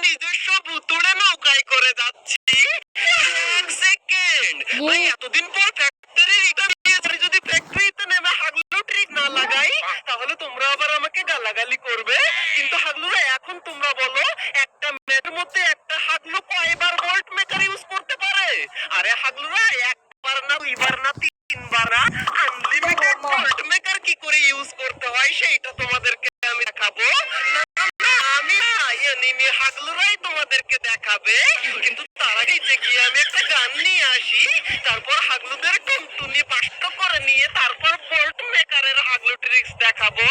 নিজস্ব ভুতুড়ে নৌকায় করে যাচ্ছি। এক সেকেন্ড ভাই, এতদিন পর ফ্যাক্টরি রিটার্ন দিয়েছি, যদি ফ্যাক্টরিতে নেমে হাগলু ট্রিক না লাগাই তাহলে তোমরা আবার আমাকে গালাগালি করবে। কিন্তু হাগলুরা এখন তোমরা বলো, একটা মিনিটের মধ্যে একটা হাগলু কয়বার ভোল্ট মেকার ইউজ করতে পারে? আরে হাগলুরা একবার না, দুইবার না, তিনবার না, আনলিমিটেড ভোল্ট মেকার কি করে ইউজ করতে হয় সেইটা তোমাদেরকে আমি দেখাবো। আমি এনিমি হাগলুরাই তোমাদেরকে দেখাবে। কিন্তু তার আগে গিয়ে আমি একটা গান নিয়ে আসি, তারপর হাগলুদের টুনটুনি বাষ্ট করে নিয়ে তারপর ভোল্ট মেকারের হাগলু ট্রিক্স দেখাবো।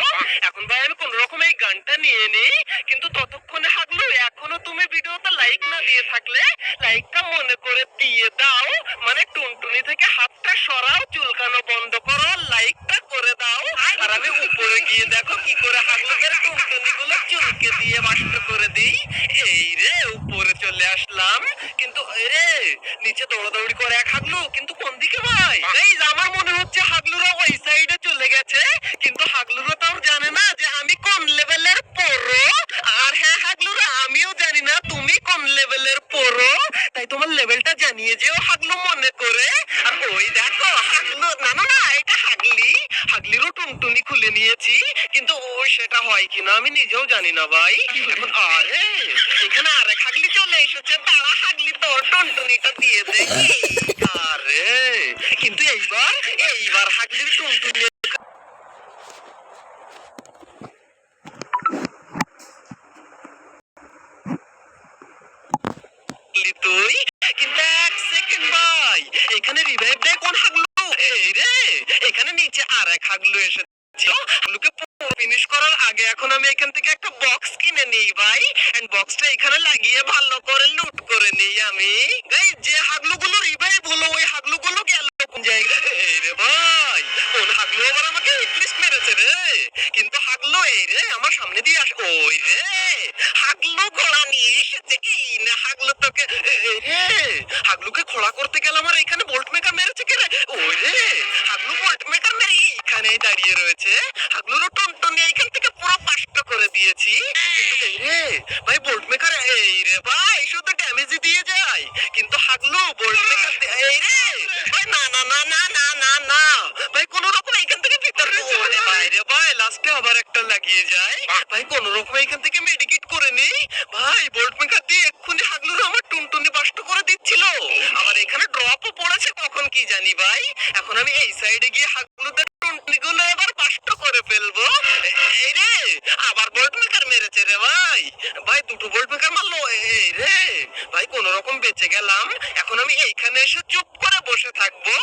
এখন ভাই আমি কোন রকম এই গানটা নিয়ে নিই, কিন্তু ততক্ষণে হাগলু এখনো তুমি ভিডিওতে লাইক না দিয়ে থাকলে লাইকটা মনে করে দিয়ে দাও। মানে টুনটুনি থেকে হাতটা সরাও, চুলকানো বন্ধ করো, লাইকটা করে দাও। আর আমি উপরে গিয়ে দেখো কি করে হাগলুদের টুনটুনি গুলো চুলকে দিয়ে বাষ্ট করে দিই। এই রে উপরে চলে আসলাম, কিন্তু রে নিচে দৌড়াদৌড়ি করে এক হাগলু, কিন্তু কোন দিকে ভাই? এই আমার মনে হচ্ছে হাগলুরা ওই সাইডে চলে গেছে, কিন্তু হাগলুরা তো জানে না যে আমি কোন লেভেলের প্রো। আর হ্যাঁ হাগলুরা, আমিও জানি না তুমি কোন লেভেলের প্রো, তাই তোমার লেভেলটা জানিয়ে যেও হাগলু মনে করে। আর ওই দেখো হাগলু, না না না এটা হাগলি, হাগলিরও টুনটুনি খুলে নিয়েছি, কিন্তু ও সেটা হয় কিনা আমি নিজেও জানি না ভাই। এখন আরে এখানে আরেক হাগলি চলে এসেছে, তারা হাগলি তো টুনটুনিটা দিয়ে দেখি। আরে কিন্তু এইবার হাগলির টুনটুনি তুই, কিন্তু এক সেকেন্ড ভাই, এখানে রিভাইভ দেয় কোন হাগলু? এই রে এখানে নিচে আরেক হাগলু এসেছে। হাগলুকে ফিনিশ করার আগে এখন আমি এখান থেকে একটা বক্স কিনে নিই ভাই, এন্ড বক্সটা এখানে লাগিয়ে ভালো করে লুট করে নিই আমি। এই যে হাগলুগুলো রিভাইভ হলো, ওই হাগলুগুলো গেল কোন জায়গায়? এই রে ভাই, কোন হাগলু আবার আমাকে হিটলিস্ট মেরেছে রে? কিন্তু হাগলু এই রে আমার সামনে দিয়ে আসে। ওই রে হাগলু ঘোড়া নিয়ে এসেছে কি না? হাগলু তোকে রে, হাগলুকে খোড়া করতে গেলাম আর এখানে বোল্ট মেকার মেরেছে কে রে? ওই রে হাগলু বোল্ট মেকার মেরে এখানেই দাঁড়িয়ে রয়েছে। হাগলুরও টুনটুনি এইখান থেকে পুরো পাষ্ট করে দিয়েছি। কিন্তু এই রে ভাই বোল্ট মেকার, এই রে ভাই শুধু ড্যামেজই দিয়ে যায়, কিন্তু হাগলু বোল্ট মেকার এই রে ভাই, না না না না না না না ভাই, কোন রকম এইখান থেকে ভিতরে ভাই রে ভাই, লাস্টে আবার একটা লাগিয়ে যায় ভাই। কোন রকম এইখান থেকে মেডিকেট করে নেই ভাই, বোল্ট মেকার দিয়ে এক্ষুনি হাগলুর আমার টুনটুনি বাষ্ট করে দিচ্ছিল। আবার এখানে ড্রপও পড়েছে কখন কি জানি ভাই। এখন আমি এই সাইডে গিয়ে হাগলুদের টুনটুনি গুলো এবার বাষ্ট করে ফেলবো। এই রে আবার বোল্ট মেকার মেরেছে রে ভাই, ভাই দুটো বোল্ট মেকার মারলো। এই রে ভাই কোন রকম বেঁচে গেলাম। এখন আমি এইখানে এসে চুপ করে বসে থাকবো।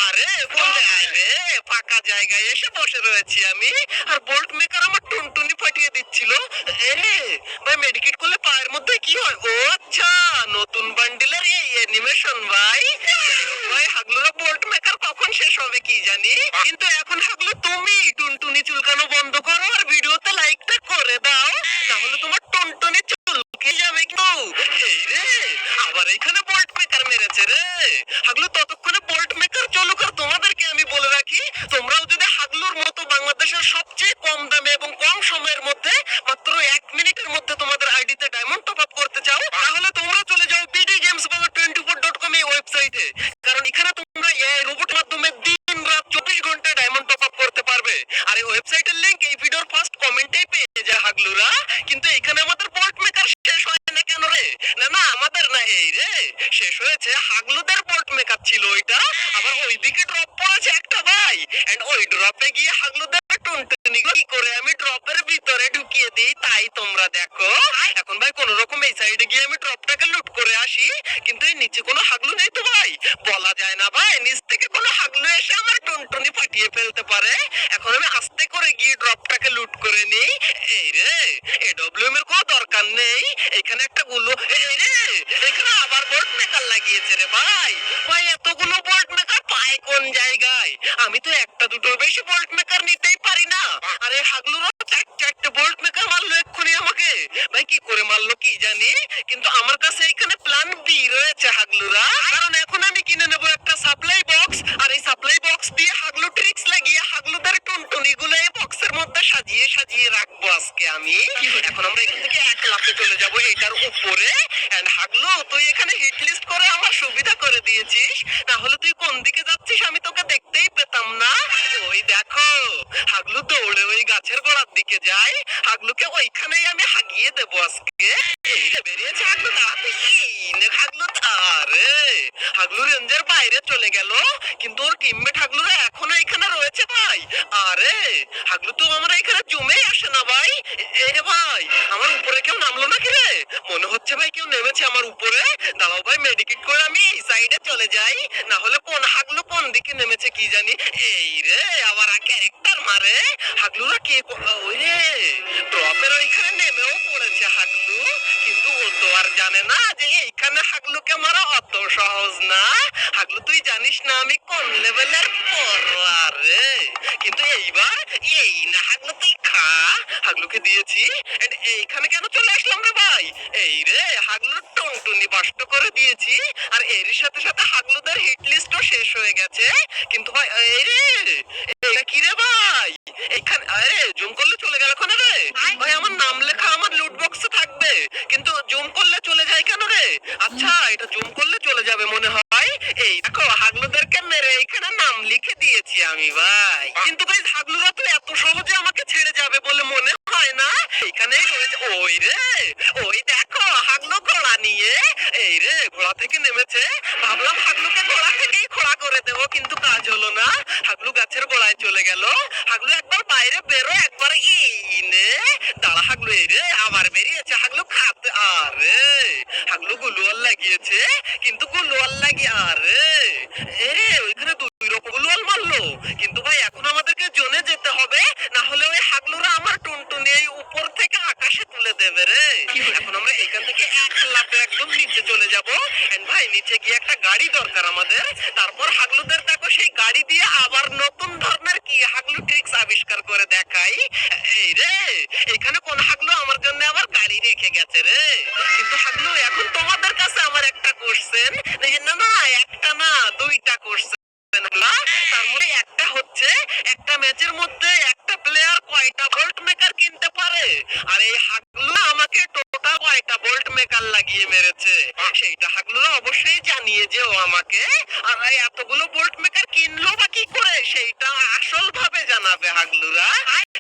আরে কোন জায়গায় রে, ফাঁকা জায়গায় এসে বসে রয়েছি আমি, আর বোল্ট মেকার আমার টুনটুনি ফাটিয়ে দিচ্ছিল। এরে ভাই মেডিকেট করলে পায়ের মধ্যে কি হয়? ও আচ্ছা, নতুন বান্ডিলের এই অ্যানিমেশন ভাই। ভাই হাগলুরা বোল্ট মেকার কখন শেষ হবে কি জানি, কিন্তু এখন হাগলু তুমি টুনটুনি চুলকানো বন্ধ করো আর ভিডিওতে লাইকটা করে দাও, না হলে তোমার টুনটুনি চুলকে যাবে। কিন্তু এই রে আবার এখানে বোল্ট মেকার মেরেছে রে। হাগলু ততক্ষণে বোল্ট মেকার চলুক। আর তোমাদেরকে আমি বলে রাখি, তোমরাও যদি হাগলুর মতো বাংলাদেশের সবচেয়ে কম দামে এবং কম সময়ের মধ্যে মাত্র 1 মিনিটের মধ্যে তোমাদের আইডিতে ডায়মন্ড টপ আপ করতে চাও, তাহলে তোমরা চলে যাও bdgamesbazaar24.com এই ওয়েবসাইটে। কারণ এখানে তোমরা এই রোবটের মাধ্যমে দিন রাত 24 ঘন্টা ডায়মন্ড টপ আপ করতে পারবে। আর এই ওয়েবসাইটের লিংক এই ভিডিওর ফার্স্ট কমেন্টেই পেয়ে যায় হাগলুরা। কিন্তু এখানে আমাদের বোল্ট মেকার শেষ হয় না কেন রে? না না আমাদের না, এই রে শেষ হয়েছে হাগলুদের বোল্ট মেকার ছিল ওইটা। আবার ওইদিকে ড্রপ পড়েছে একটা ভাই, এন্ড ওই ড্রপে গিয়ে হাগলুদের টুনটুনি কি করে আমি ড্রপের ভিতরে ঢুকিয়ে দিই তাই তোমরা দেখো। এখন ভাই কোন রকম এই সাইডে গিয়ে আমি ড্রপটাকে লুট করে আসি, কিন্তু এই নিচে কোনো হাগলু নেই তো ভাই, বলা যায় না ভাই, নিচ থেকে কোনো হাগলু এসে আমার টুনটুনি ফাটিয়ে ফেলতে পারে। এখন আমি আস্তে করে গিয়ে ড্রপটাকে লুট করে নিই। এই রে এডব্লিউএম এর কোনো দরকার নেই, এখানে একটা গুলো। এই রে এখানে আবার বোল্ট মেকার লাগিয়েছে রে ভাই। ভাই এতগুলো বোল্ট মেকার পায় কোন জায়গায়? আমি তো একটা দুটোর বেশি বোল্ট মেকার নিতেই পারি না। আরে হাগলুরও চারটে বোল্ট মেকার মারলো এক্ষুনি আমাকে। ভাই কি করে মারলো কি জানি, কিন্তু আমার কাছে এখানে প্ল্যান বি রয়েছে হাগলুরা। কারণ এখন আমি কিনে নেবো একটা সাপ্লাই বক্স, আর এই সাপ্লাই বক্স দিয়ে হাগলু ট্রিক্স লাগিয়ে হাগলুদের টুনটুনি গুলো এই বক্সের মধ্যে সাজিয়ে সাজিয়ে ঠেকিয়ে রাখবো আজকে আমি। এখন আমরা এখান থেকে এক লাফে চলে যাবো এটার উপরে। এন্ড হাগলু তুই এখানে হিট লিস্ট করে আমার সুবিধা করে দিয়েছিস, না হলে তুই কোন দিকে যাচ্ছিস আমি তোকে দেখতেই পেতাম না। ওই দেখো হাগলু দৌড়ে ওই গাছের গোড়ার দিকে যায়, হাগলুকে ওইখানেই আমি হাগিয়ে দেবো আজকে। এই রে বেরিয়েছে হাগলু, হাগলু আরে হাগলু রেঞ্জের বাইরে চলে গেল, কিন্তু ওর টিমমেট হাগলুরা এখনো এখানে রয়েছে ভাই। আরে হাগলু তো আমরা এখানে জমেই আসে না ভাই। এই রে ভাই আমার উপরে কেউ নামলো নাকি রে? মনে হচ্ছে ভাই কেউ নেমেছে আমার উপরে। দাঁড়াও ভাই মেডিকেট করে আমি এই সাইডে চলে যাই, না হলে কোন হাগলু কোন দিকে নেমেছে কি জানি। এই রে আবার ক্যারেক্টার মারে হাগলুরা কে ওই রে ড্রপের ওইখানে নেমেও পড়েছে হাগলু, কিন্তু ও তো আর জানে না যে এইখানে হাগলুকে মারা অত সহজ না। হাগলু তুই জানিস না আমি কোন লেভেলের পড়ুয়া রে, কিন্তু এইবার এই না হাগলু তুই খা। হাগলুকে দিয়েছি। এইখানে কেন চলে আসলাম রে ভাই? এই রে হাগলুর টুনটুনি নষ্ট করে দিয়েছি, আর এর সাথে সাথে হাগলুদের হিট লিস্টও শেষ হয়ে গেছে। কিন্তু ভাই এই রে এটা কি রে ভাই? এখানে আরে জুম করলে চলে গেল কোন রে ভাই? আমার নাম লেখা আমার লুট বক্সে থাকবে, কিন্তু জুম করলে চলে যায় কেন রে? আচ্ছা এটা জুম করলে চলে যাবে মনে হয়। এই দেখো হাগলুদেরকে মেরে এখানে নাম লিখে দিয়েছি আমি ভাই, কিন্তু ভাই হাগলুরা তো এত সহজে আমাকে ছেড়ে যাবে বলে মনে হয় না। এখানেই রয়েছে ওই রে, ওই দেখো হাগলু ঘোড়া নিয়ে। এই রে ঘোড়া থেকে নেমেছে, ভাবলাম হাগলুকে ঘোড়া থেকেই খোড়া করে দেবো, কিন্তু কাজ হলো না। হাগলু গাছের গোড়ায় চলে গেল। হাগলু একবার বাইরে বেরো, একবার এই নে দাঁড়া হাগলু। এই রে আবার বেরিয়েছে হাগলু খাতে। আরে হাগলু গুলুয়াল লাগিয়েছে, কিন্তু গুলুয়াল লাগিয়ে আরে এরে ওইখানে দুই রকম গুলুয়াল মারলো। কিন্তু ভাই এখন আমাদেরকে জোনে যেতে হবে, না হলে ওই হাগলুরা আমার টুনটুনি এই উপর থেকে আকাশে তুলে দেবে রে। এখন আমরা এখান থেকে এক লাফে একদম নিচে চলে যাব। এন্ড ভাই নিচে গিয়ে একটা গাড়ি দরকার আমাদের, তারপর হাগলুদের দেখো সেই গাড়ি দিয়ে আবার নতুন ধরনের কি হাগলু ট্রিক্স আবিষ্কার করে দেখাই। এই রে এখানে কোন হাগলু আমার জন্য আবার গাড়ি রেখে গেছে রে? কিন্তু হাগলু এখন তোমাদের কাছে আমার একটা কোশ্চেন, না না একটা না দুইটা কোশ্চেন। তার মধ্যে একটা হচ্ছে একটা ম্যাচের মধ্যে একটা প্লেয়ার কয়টা বোল্ট মেকার কিনতে পারে, আর এই হাগলু আমাকে টোটাল কয়টা বোল্ট মেকার লাগিয়ে মেরেছে সেইটা হাগলুরা অবশ্যই জানিয়ে যে ও আমাকে। আর এতগুলো বোল্ট মেকার কিনলো বা কি করে সেইটা আসল ভাবে জানাবে হাগলুরা।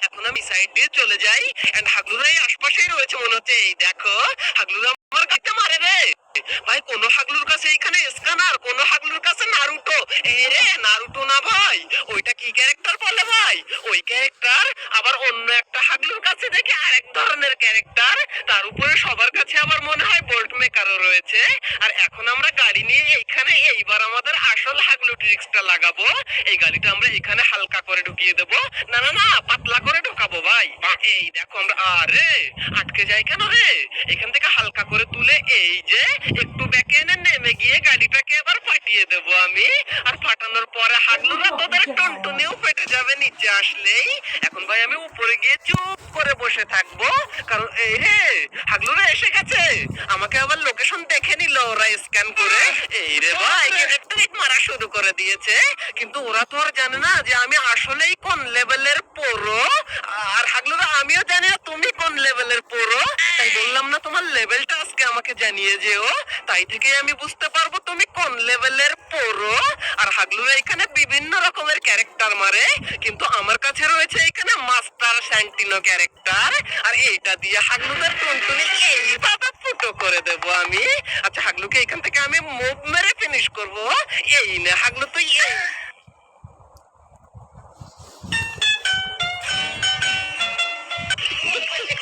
এখন আমি সাইড দিয়ে চলে যাই, এন্ড হাগলুরা এই আশপাশেই রয়েছে মনে হচ্ছে। এই দেখো হাগলুরা আমার গাড়িতে মারে রে ভাই। কোন হাগলুর কাছে এখানে স্ক্যানার, কোন হাগলুর কাছে নারুটো। এই রে নারুটো না ভাই, ওইটা কি ক্যারেক্টার বলে ভাই? ওই ক্যারেক্টার আবার অন্য একটা হাগলুর কাছে দেখে আরেক ধরনের ক্যারেক্টার, তার উপরে সবার কাছে আমার মনে হয় বোল্ট মেকারও রয়েছে। আর এখন আমরা গাড়ি নিয়ে এইখানে এইবার আমাদের আসল হাগলু ট্রিক্সটা লাগাবো। এই গাড়িটা আমরা এখানে হালকা করে ঢুকিয়ে দেবো, না না না পাতলা করে ঢোকাবো ভাই। এই দেখো আমরা আরে আটকে যাই কেন রে? এখান থেকে হালকা করে তুলে এই যে একটু ব্যাকে এনে নেমে গিয়ে গাড়িটাকে এবার ফাটিয়ে দেবো আমি। আর ফাটানোর পরে হাগলুরা তোদের টনটনেও ফেটে যাবে নিচে আসলেই। এখন ভাই আমি উপরে গিয়ে চুপ করে বসে থাকবো, কারণ এই রে হাগলুরা এসে গেছে। আমাকে আবার লোকেশন দেখে নিল ওরা স্ক্যান করে। এই রে ভাই গ্রেনেড মারা শুরু করে দিয়েছে, কিন্তু ওরা তো আর জানে না যে আমি আসলেই কোন লেভেলের প্রো। আর হাগলুরা আমিও জানি না তুমি কোন লেভেলের প্রো, তাই বললাম না তোমার লেভেলটা আজকে আমাকে জানিয়ে যেও, তাই থেকে আমি বুঝতে পারবো তুমি কোন লেভেলের প্রো। আর হাগলুরা এখানে বিভিন্ন রকমের ক্যারেক্টার মারে, কিন্তু আমার কাছে রয়েছে এখানে মাস্টার স্যান্টিনো ক্যারেক্টার, আর এইটা দিয়ে হাগলুদের টুনটুনি এইভাবে ফুটো করে দেবো আমি। আচ্ছা হাগলুকে এখান থেকে আমি মুভ মেরে ফিনিশ করবো। এই না হাগলু তুই